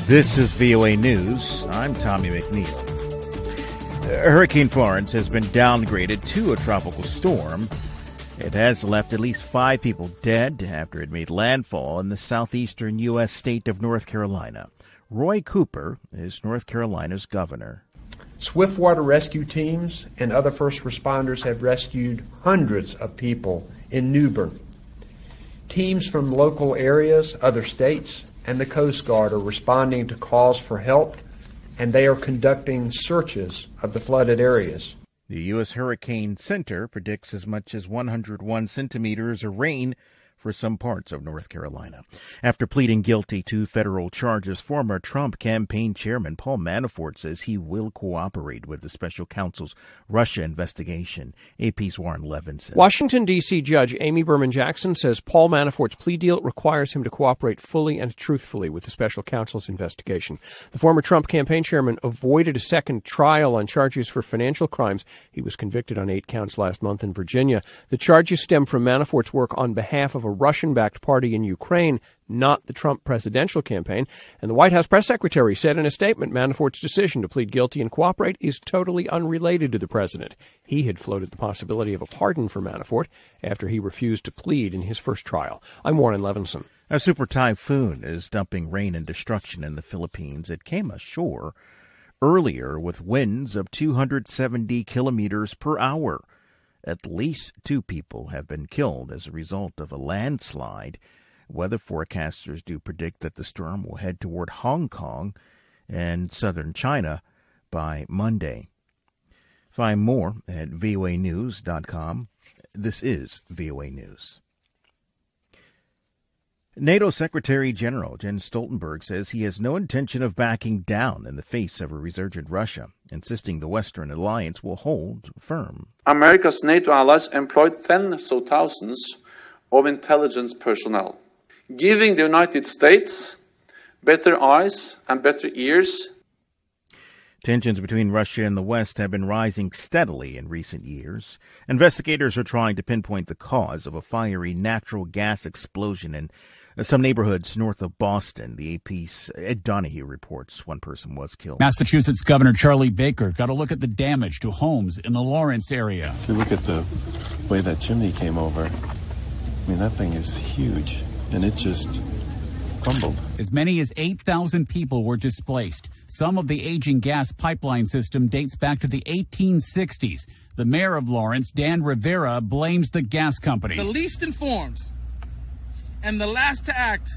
This is VOA News. I'm Tommy McNeil. Hurricane Florence has been downgraded to a tropical storm. It has left at least 5 people dead after it made landfall in the southeastern U.S. state of North Carolina. Roy Cooper is North Carolina's governor. Swiftwater rescue teams and other first responders have rescued hundreds of people in Newbern. Teams from local areas, other states, and the Coast Guard are responding to calls for help, and they are conducting searches of the flooded areas. The U.S. Hurricane Center predicts as much as 101 centimeters of rain for some parts of North Carolina. After pleading guilty to federal charges, former Trump campaign chairman Paul Manafort says he will cooperate with the special counsel's Russia investigation. AP's Warren Levinson. Washington, D.C. Judge Amy Berman Jackson says Paul Manafort's plea deal requires him to cooperate fully and truthfully with the special counsel's investigation. The former Trump campaign chairman avoided a second trial on charges for financial crimes. He was convicted on 8 counts last month in Virginia. The charges stem from Manafort's work on behalf of a Russian-backed party in Ukraine, not the Trump presidential campaign. And the White House press secretary said in a statement Manafort's decision to plead guilty and cooperate is totally unrelated to the president. He had floated the possibility of a pardon for Manafort after he refused to plead in his first trial. I'm Warren Levinson. A super typhoon is dumping rain and destruction in the Philippines. It came ashore earlier with winds of 270 kilometers per hour. At least 2 people have been killed as a result of a landslide. Weather forecasters do predict that the storm will head toward Hong Kong and southern China by Monday. Find more at voanews.com. This is VOA News. NATO Secretary General Jens Stoltenberg says he has no intention of backing down in the face of a resurgent Russia, insisting the Western alliance will hold firm. America's NATO allies employed tens of thousands of intelligence personnel, giving the United States better eyes and better ears. Tensions between Russia and the West have been rising steadily in recent years. Investigators are trying to pinpoint the cause of a fiery natural gas explosion in some neighborhoods north of Boston. The AP's Ed Donahue reports one person was killed. Massachusetts Governor Charlie Baker got a look at the damage to homes in the Lawrence area. If you look at the way that chimney came over, I mean, that thing is huge, and it just crumbled. As many as 8,000 people were displaced. Some of the aging gas pipeline system dates back to the 1860s. The mayor of Lawrence, Dan Rivera, blames the gas company. The least informed and the last to act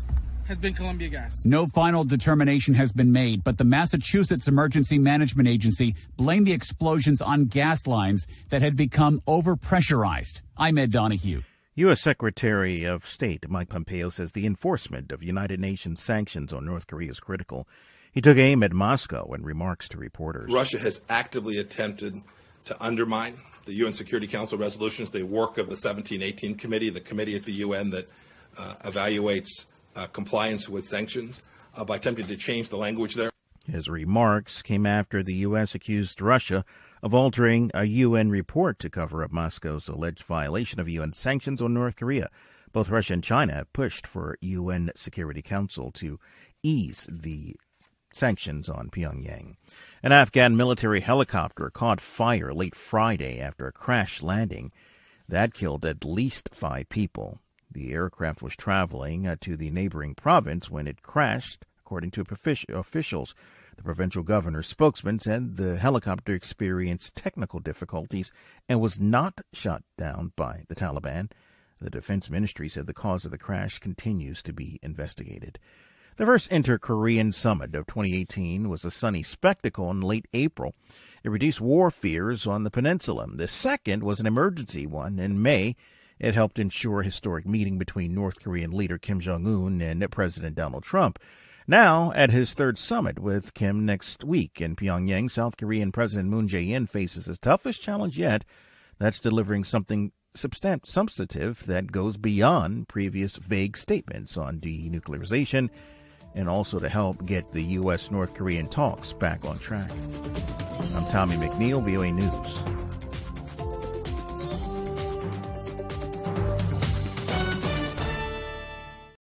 has been Columbia Gas. No final determination has been made, but the Massachusetts Emergency Management Agency blamed the explosions on gas lines that had become overpressurized. I'm Ed Donahue. U.S. Secretary of State Mike Pompeo says the enforcement of United Nations sanctions on North Korea is critical. He took aim at Moscow in remarks to reporters. Russia has actively attempted to undermine the UN Security Council resolutions, the work of the 1718 Committee, the committee at the UN that evaluates compliance with sanctions, by attempting to change the language there. His remarks came after the U.S. accused Russia of altering a UN report to cover up Moscow's alleged violation of UN sanctions on North Korea. Both Russia and China have pushed for UN Security Council to ease the sanctions on Pyongyang. An Afghan military helicopter caught fire late Friday after a crash landing. That killed at least 5 people. The aircraft was traveling to the neighboring province when it crashed, according to officials. The provincial governor's spokesman said the helicopter experienced technical difficulties and was not shot down by the Taliban. The defense ministry said the cause of the crash continues to be investigated. The first inter-Korean summit of 2018 was a sunny spectacle in late April. It reduced war fears on the peninsula. The second was an emergency one in May. It helped ensure a historic meeting between North Korean leader Kim Jong-un and President Donald Trump. Now, at his third summit with Kim next week in Pyongyang, South Korean President Moon Jae-in faces his toughest challenge yet. That's delivering something substantive that goes beyond previous vague statements on denuclearization, and also to help get the U.S.-North Korean talks back on track. I'm Tommy McNeil, VOA News.